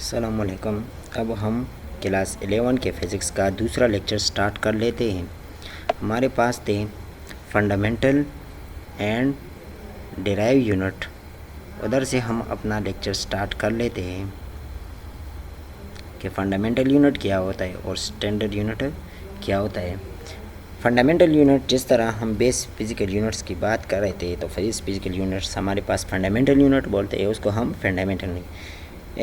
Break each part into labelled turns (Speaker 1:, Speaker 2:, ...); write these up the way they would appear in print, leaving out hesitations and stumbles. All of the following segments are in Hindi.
Speaker 1: अस्सलामुअलैकुम। अब हम क्लास 11 के फ़िज़िक्स का दूसरा लेक्चर स्टार्ट कर लेते हैं। हमारे पास थे फंडामेंटल एंड डिराइव यूनिट। उधर से हम अपना लेक्चर स्टार्ट कर लेते हैं कि फंडामेंटल यूनिट क्या होता है और स्टैंडर्ड यूनिट क्या होता है। फंडामेंटल यूनिट, जिस तरह हम बेस फिज़िकल यूनिट्स की बात कर रहे थे, तो फिज़िकल यूनिट्स हमारे पास फंडामेंटल यूनिट बोलते हैं, उसको हम फंडामेंटल नहीं।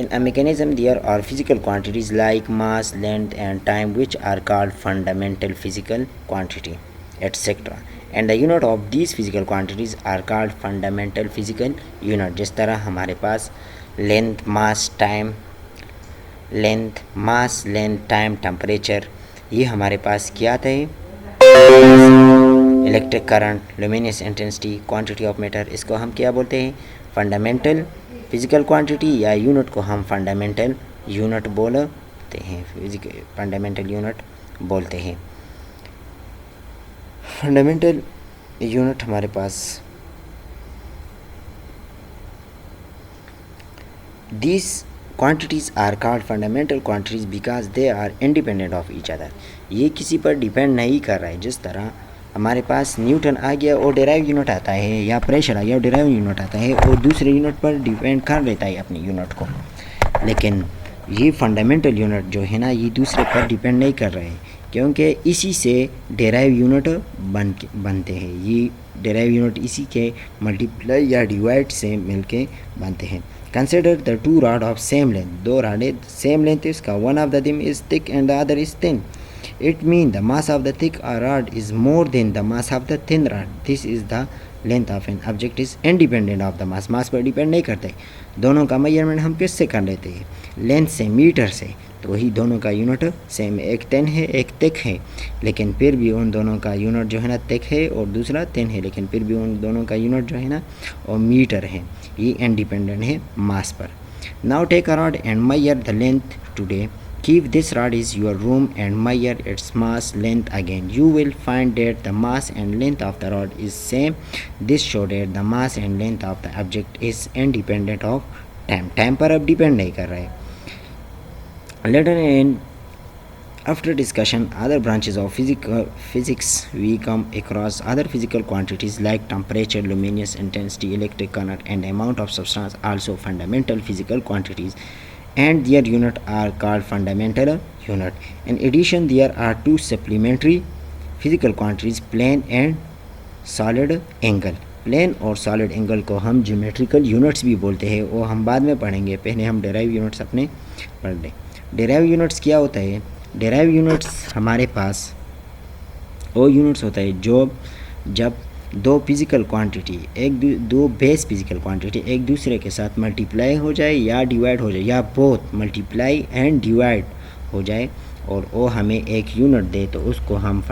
Speaker 1: In a mechanism, there are physical quantities like mass, length, and time, which are called fundamental physical quantity, etc. And the unit of these physical quantities are called fundamental physical unit. जिस तरह हमारे पास length, mass, time, temperature, ये हमारे पास क्या थे? Electric current, luminous intensity, quantity of matter, इसको हम क्या बोलते हैं? फंडामेंटल फिज़िकल क्वांटिटी, या यूनिट को हम फंडामेंटल यूनिट बोलते हैं। फंडामेंटल यूनिट बोलते हैं। फंडामेंटल यूनिट हमारे पास these quantities are called fundamental quantities because they are independent of each other. ये किसी पर डिपेंड नहीं कर रहा है। जिस तरह हमारे पास न्यूटन आ गया और डेराइव यूनिट आता है, या प्रेशर आ गया और डेराइव यूनिट आता है, और दूसरे यूनिट पर डिपेंड कर लेता है अपनी यूनिट को। लेकिन ये फंडामेंटल यूनिट जो है ना, ये दूसरे पर डिपेंड नहीं कर रहे हैं, क्योंकि इसी से डेराइव यूनिट बनते हैं। ये डेराइव यूनिट इसी के मल्टीप्लाई या डिवाइड से मिलके बनते हैं। Consider the two rod of same length. दो राडें सेम लेंथ है उसका, one of the them is thick and the other is thin. It means the mass of the thick rod is more than the mass of the thin rod. This is the length of an object is independent of the mass. मास पर डिपेंड नहीं करते। दोनों का मेजरमेंट हम किससे कर लेते हैं? लेंथ से, मीटर से। तो वही दोनों का यूनिट सेम, एक थिन है एक थिक है, लेकिन फिर भी उन दोनों का यूनिट जो है ना थिक है और दूसरा थिन है, लेकिन फिर भी उन दोनों का यूनिट जो है ना वो मीटर है। ये इंडिपेंडेंट है मास पर। Now take a rod and measure the length today. Keep this rod in your room and measure its mass length again. You will find that the mass and length of the rod is same. This shows that the mass and length of the object is independent of time. Time पर अब डिपेंड नहीं कर रहा है। Later in after discussion other branches of physics, we come across other physical quantities like temperature, luminous intensity, electric current, and amount of substance, also fundamental physical quantities, and their unit are called fundamental unit. In addition, there are two supplementary physical quantities, plane and solid angle. Plane और सॉलिड एंगल को हम ज्योमेट्रिकल यूनिट्स भी बोलते हैं, वो हम बाद में पढ़ेंगे। पहले हम डेराइव यूनिट्स अपने पढ़ लें। डेराइव यूनिट्स क्या होता है? डेराइव यूनिट्स हमारे पास वो यूनिट्स होता है जो जब दो फिज़िकल क्वांटिटी, दो बेस फिज़िकल क्वांटिटी एक दूसरे के साथ मल्टीप्लाई हो जाए या डिवाइड हो जाए, या बोथ मल्टीप्लाई एंड डिवाइड हो जाए, और वो हमें एक यूनिट दे, तो उसको हम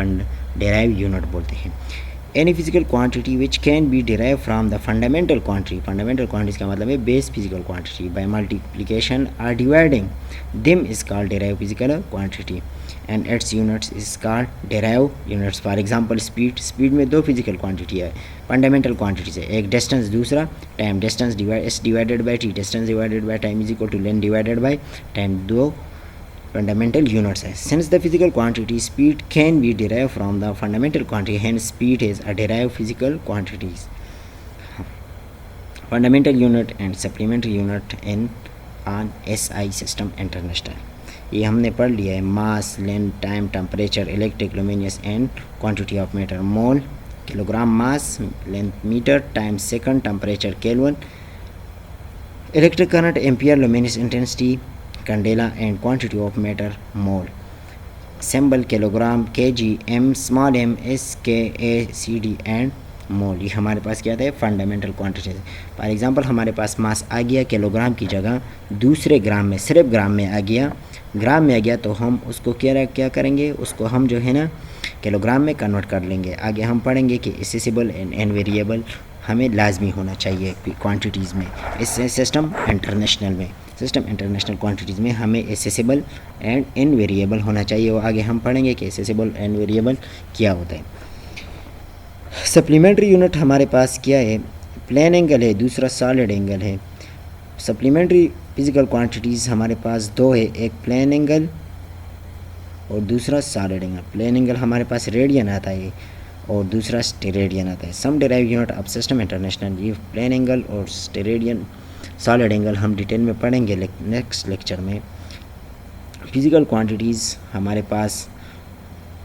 Speaker 1: डेराइव यूनिट बोलते हैं। Any physical quantity which can be derive from the fundamental quantity. Fundamental quantity का मतलब है base physical quantity. By multiplication और dividing them is called derive physical quantity, and its units is called derive units. For example speed में दो फिजिकल क्वांटिटी है, फंडामेंटल क्वांटिटीज है, एक डिस्टेंस दूसरा time. Distance divided by T, distance divided by time is equal to length divided by time. दो fundamental units है. Since the physical quantity speed can be derived from the fundamental quantity, hence speed is a derived physical quantities. Fundamental unit and supplementary unit in on SI system international. ये हमने पढ़ लिया है. Mass, length, time, temperature, electric, luminous and quantity of matter. Mole kilogram, mass, length metre, time second, temperature kelvin, electric current ampere, luminous intensity candela, and quantity of matter mole. Symbol kilogram, kg, m, small m, s, k, a, c, d and mole. ये हमारे पास क्या था? Fundamental quantities. फॉर एग्जांपल हमारे पास मास आ गया किलोग्राम की जगह दूसरे ग्राम में, सिर्फ ग्राम में आ गया, तो हम उसको क्या करेंगे? उसको हम जो है ना किलोग्राम में कन्वर्ट कर लेंगे. आगे हम पढ़ेंगे कि एसेसिबल एंड इनवेरिएबल हमें लाजमी होना चाहिए क्वांटिटीज़ में. इस सिस्टम इंटरनेशनल क्वांटिटीज़ में हमें एसेसिबल एंड इनवेरिएबल होना चाहिए. और आगे हम पढ़ेंगे कि एसेसिबल एंड वेरिएबल क्या होता है. सप्लीमेंट्री यूनिट हमारे पास क्या है? प्लेन एंगल है, दूसरा सॉलिड एंगल है. सप्लीमेंट्री फिजिकल क्वांटिटीज़ हमारे पास दो है, एक प्लेन एंगल और दूसरा सॉलिड एंगल। प्लेन एंगल हमारे पास रेडियन आता है और दूसरा स्टेरेडियन आता है। Some derive unit of system international. ये प्लेन एंगल और स्टेरेडियन सॉलिड एंगल हम डिटेल में पढ़ेंगे नेक्स्ट लेक्चर में। फिजिकल क्वांटिटीज़ हमारे पास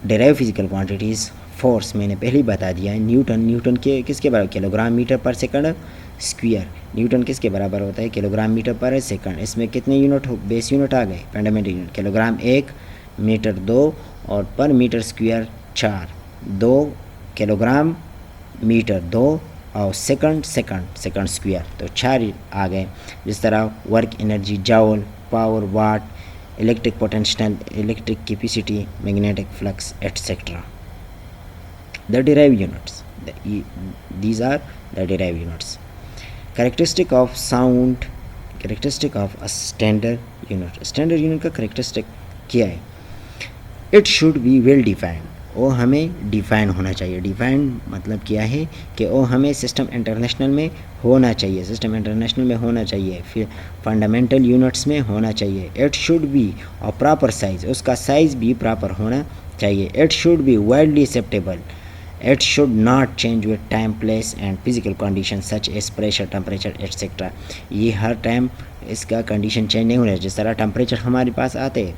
Speaker 1: डेराइव फिजिकल क्वांटिटीज़। फोर्स मैंने पहले ही बता दिया है, न्यूटन के किसके बराबर, किलोग्राम मीटर पर सेकंड स्क्वायर। न्यूटन किसके बराबर होता है, किलोग्राम मीटर पर सेकंड। इसमें कितने यूनिट हो, बेस यूनिट आ गए, फंडामेंटल यूनिट। किलोग्राम 1, मीटर 2 और पर मीटर स्क्वायर 4। 2 किलोग्राम मीटर 2 और सेकंड स्क्वायर तो 4 आ गए। जिस तरह work energy joule, power watt, electric potential, electric capacity, magnetic flux etcetera. The derived units, these are the derived units. Characteristic of sound, characteristic of a standard unit. Standard unit का characteristic क्या है? It should be well defined. वो हमें डिफाइन होना चाहिए। डिफाइन मतलब क्या है कि वो हमें सिस्टम इंटरनेशनल में होना चाहिए, सिस्टम इंटरनेशनल में होना चाहिए, फिर फंडामेंटल यूनिट्स में होना चाहिए। इट शुड बी और प्रॉपर साइज, उसका साइज भी प्रॉपर होना चाहिए। It should be widely acceptable. It should not change with time, place and physical conditions such as pressure, temperature, etc. ये हर टाइम इसका कंडीशन चेंज नहीं होना। जिस तरह टेम्परेचर हमारे पास आते हैं,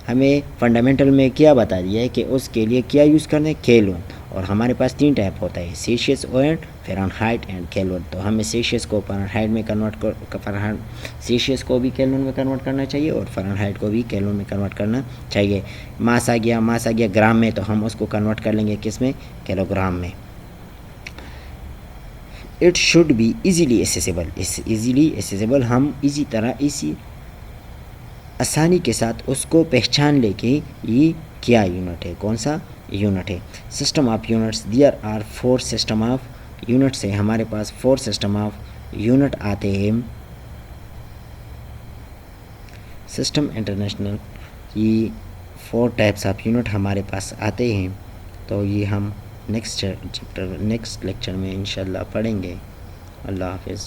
Speaker 1: हमें फंडामेंटल में क्या बता दिया है कि उसके लिए क्या यूज़ करना है, केल्विन। और हमारे पास 3 टाइप होता है, Celsius and Fahrenheit and kelvin. तो हमें सेल्सियस को फ़ारेनहाइट में सेल्सियस को भी केल्विन में कन्वर्ट करना चाहिए और फ़ारेनहाइट को भी केल्विन में कन्वर्ट करना चाहिए। मास आ गया ग्राम में, तो हम उसको कन्वर्ट कर लेंगे किस में, किलोग्राम में। It should be easily accessible. Easily accessible, हम इसी आसानी के साथ उसको पहचान लेके ये क्या यूनिट है, कौन सा यूनिट है। System of units, there are 4 system of units है। हमारे पास 4 सिस्टम ऑफ यूनिट आते हैं। सिस्टम इंटरनेशनल, ये 4 टाइप्स ऑफ यूनिट हमारे पास आते हैं। तो ये हम नेक्स्ट लेक्चर में इंशाल्लाह पढ़ेंगे। अल्लाह हाफिज़।